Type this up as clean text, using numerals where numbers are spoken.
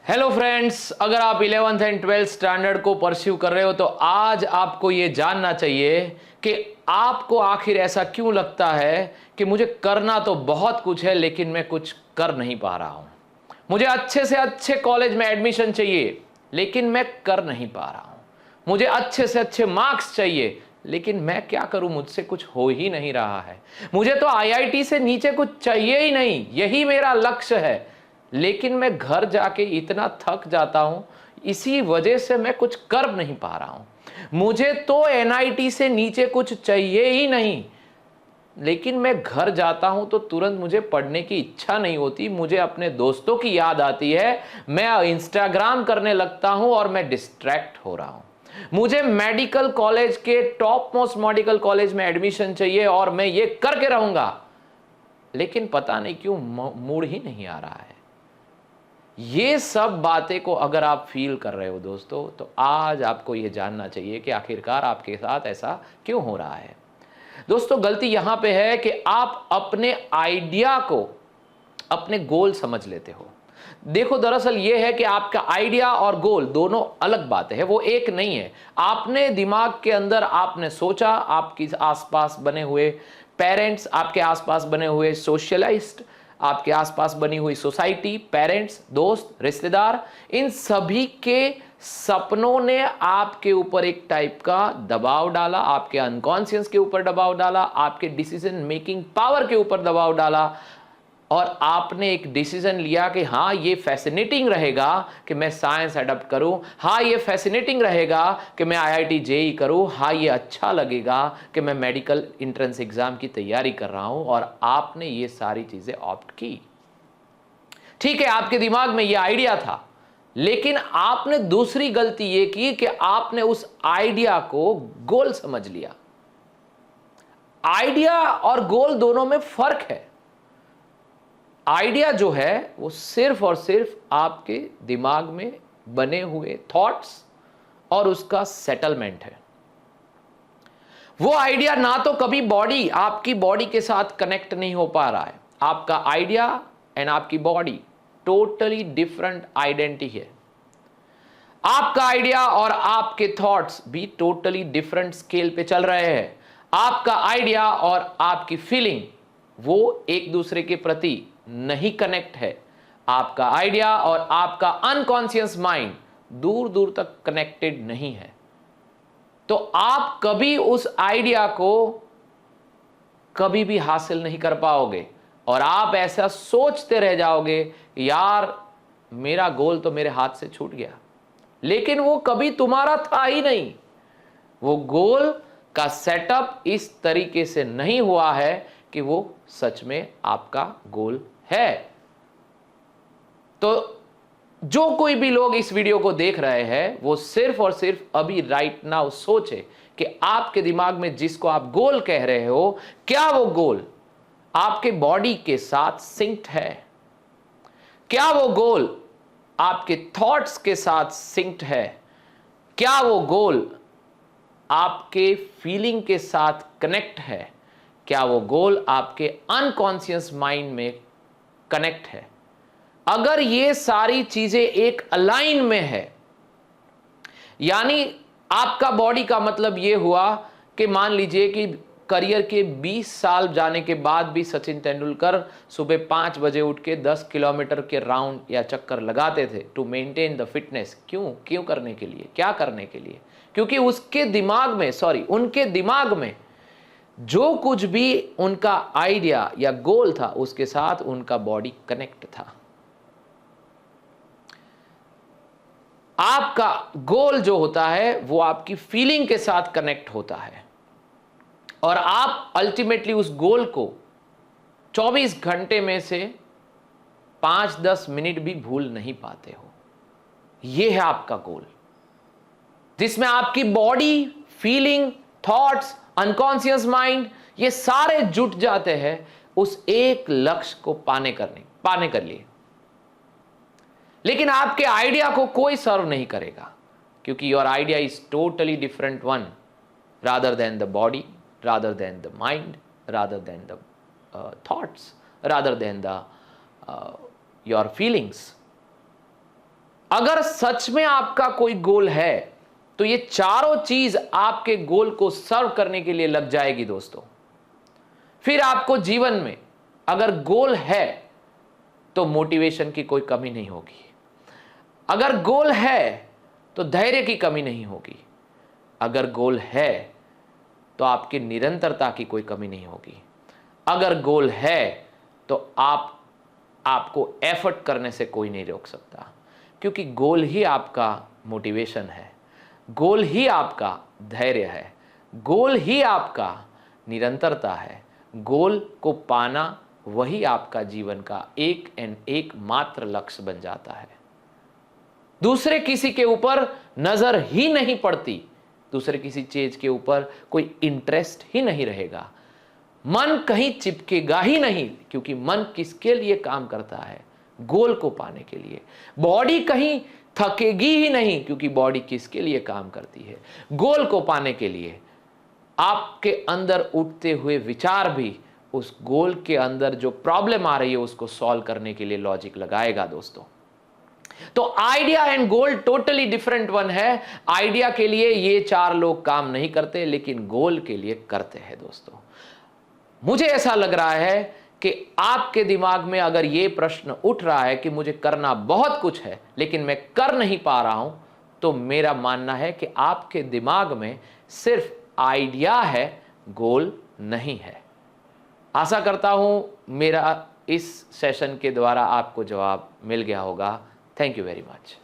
Hello friends, अगर आप 11th and 12th standard को परस्यू कर रहे हो तो आज आपको ये जानना चाहिए कि आपको आखिर ऐसा क्यों लगता है कि मुझे करना तो बहुत कुछ है लेकिन मैं कुछ कर नहीं पा रहा हूं। मुझे अच्छे से अच्छे कॉलेज में एडमिशन चाहिए लेकिन मैं कर नहीं पा रहा हूं। मुझे अच्छे से अच्छे मार्क्स चाहिए लेकिन मैं क्या करूं, मुझसे कुछ हो ही नहीं रहा है। मुझे तो आईआईटी से नीचे कुछ चाहिए ही नहीं, यही मेरा लक्ष्य है, लेकिन मैं घर जाके इतना थक जाता हूं, इसी वजह से मैं कुछ कर नहीं पा रहा हूं। मुझे तो एनआईटी से नीचे कुछ चाहिए ही नहीं, लेकिन मैं घर जाता हूं तो तुरंत मुझे पढ़ने की इच्छा नहीं होती, मुझे अपने दोस्तों की याद आती है, मैं इंस्टाग्राम करने लगता हूं और मैं डिस्ट्रैक्ट हो रहा हूं। मुझे मेडिकल कॉलेज के टॉप मोस्ट मेडिकल कॉलेज में एडमिशन चाहिए और मैं ये करके रहूंगा, लेकिन पता नहीं क्यों मूड ही नहीं आ रहा है। ये सब बातें को अगर आप फील कर रहे हो दोस्तों, तो आज आपको ये जानना चाहिए कि आखिरकार आपके साथ ऐसा क्यों हो रहा है। दोस्तों, गलती यहां पे है कि आप अपने आइडिया को अपने गोल समझ लेते हो। देखो, दरअसल यह है कि आपका आइडिया और गोल दोनों अलग बातें हैं, वो एक नहीं है। आपने दिमाग के अंदर आपने सोचा, आपके आसपास बने हुए पेरेंट्स, आपके आसपास बने हुए सोशलाइस्ट, आपके आसपास बनी हुई सोसाइटी, पेरेंट्स, दोस्त, रिश्तेदार, इन सभी के सपनों ने आपके ऊपर एक टाइप का दबाव डाला, आपके अनकॉन्शियस के ऊपर दबाव डाला, आपके डिसीजन मेकिंग पावर के ऊपर दबाव डाला, और आपने एक डिसीजन लिया कि हाँ ये फैसिनेटिंग रहेगा कि मैं साइंस अडॉप्ट करूं, हाँ ये फैसिनेटिंग रहेगा कि मैं आईआईटी जेई करूं, हाँ ये अच्छा लगेगा कि मैं मेडिकल एंट्रेंस एग्जाम की तैयारी कर रहा हूं, और आपने ये सारी चीजें ऑप्ट की। ठीक है, आपके दिमाग में ये आइडिया था, लेकिन आपने दूसरी गलती ये की कि आपने उस आइडिया को गोल समझ लिया। आइडिया और गोल दोनों में फर्क है। आइडिया जो है वो सिर्फ और सिर्फ आपके दिमाग में बने हुए थॉट्स और उसका सेटलमेंट है। वो आइडिया ना तो कभी आपकी बॉडी के साथ कनेक्ट नहीं हो पा रहा है। आपका आइडिया एंड आपकी बॉडी टोटली डिफरेंट आइडेंटिटी है। आपका आइडिया और आपके थॉट्स भी टोटली डिफरेंट स्केल पे चल रहे हैं। आपका आइडिया और आपकी फीलिंग वो एक दूसरे के प्रति नहीं कनेक्ट है। आपका आइडिया और आपका अनकॉन्शियस माइंड दूर दूर तक कनेक्टेड नहीं है। तो आप कभी उस आइडिया को कभी भी हासिल नहीं कर पाओगे, और आप ऐसा सोचते रह जाओगे, यार मेरा गोल तो मेरे हाथ से छूट गया, लेकिन वो कभी तुम्हारा था ही नहीं। वो गोल का सेटअप इस तरीके से नहीं हुआ है कि वो सच में आपका गोल है। तो जो कोई भी लोग इस वीडियो को देख रहे हैं, वो सिर्फ और सिर्फ अभी राइट नाउ सोचे कि आपके दिमाग में जिसको आप गोल कह रहे हो, क्या वो गोल आपके बॉडी के साथ सिंक्ड है? क्या वो गोल आपके थॉट्स के साथ सिंक्ड है? क्या वो गोल आपके फीलिंग के साथ कनेक्ट है? क्या वो गोल आपके अनकॉन्शियस माइंड में कनेक्ट है? अगर ये सारी चीजें एक अलाइन में है, यानी आपका बॉडी का मतलब ये हुआ कि मान लीजिए कि करियर के 20 साल जाने के बाद भी सचिन तेंदुलकर सुबह 5 बजे उठ के 10 किलोमीटर के राउंड या चक्कर लगाते थे टू मेंटेन द फिटनेस। क्यों करने के लिए, क्या करने के लिए? क्योंकि उसके दिमाग में, उनके दिमाग में जो कुछ भी उनका आइडिया या गोल था, उसके साथ उनका बॉडी कनेक्ट था। आपका गोल जो होता है वो आपकी फीलिंग के साथ कनेक्ट होता है, और आप अल्टीमेटली उस गोल को 24 घंटे में से 5-10 मिनट भी भूल नहीं पाते हो। यह है आपका गोल, जिसमें आपकी body, feeling, thoughts, unconscious mind, ये सारे जुट जाते हैं उस एक लक्ष्य को पाने के लिए। लेकिन आपके आइडिया को कोई सर्व नहीं करेगा, क्योंकि your idea is totally different one, rather than the body, rather than the mind, rather than the thoughts, rather than the your feelings. अगर सच में आपका कोई गोल है तो ये चारों चीज आपके गोल को सर्व करने के लिए लग जाएगी दोस्तों। फिर आपको जीवन में अगर गोल है तो मोटिवेशन की कोई कमी नहीं होगी, अगर गोल है तो धैर्य की कमी नहीं होगी, अगर गोल है तो आपकी निरंतरता की कोई कमी नहीं होगी, अगर गोल है तो आपको एफर्ट करने से कोई नहीं रोक सकता, क्योंकि गोल ही आपका मोटिवेशन है, गोल ही आपका धैर्य है, गोल ही आपका निरंतरता है। गोल को पाना वही आपका जीवन का एक मात्र लक्ष्य बन जाता है। दूसरे किसी के ऊपर नजर ही नहीं पड़ती, दूसरे किसी चीज के ऊपर कोई इंटरेस्ट ही नहीं रहेगा, मन कहीं चिपकेगा ही नहीं, क्योंकि मन किसके लिए काम करता है? गोल को पाने के लिए। बॉडी कहीं थकेगी ही नहीं, क्योंकि बॉडी किसके लिए काम करती है? गोल को पाने के लिए। आपके अंदर उठते हुए विचार भी उस गोल के अंदर जो प्रॉब्लम आ रही है उसको सॉल्व करने के लिए लॉजिक लगाएगा दोस्तों। तो idea and goal totally different one है। आइडिया के लिए ये चार लोग काम नहीं करते, लेकिन गोल के लिए करते हैं दोस्तों। मुझे ऐसा लग रहा है कि आपके दिमाग में अगर ये प्रश्न उठ रहा है कि मुझे करना बहुत कुछ है लेकिन मैं कर नहीं पा रहा हूं, तो मेरा मानना है कि आपके दिमाग में सिर्फ आइडिया है, गोल नहीं है। आशा करता हूं मेरा इस सेशन के द्वारा आपको जवाब मिल गया होगा। Thank you very much.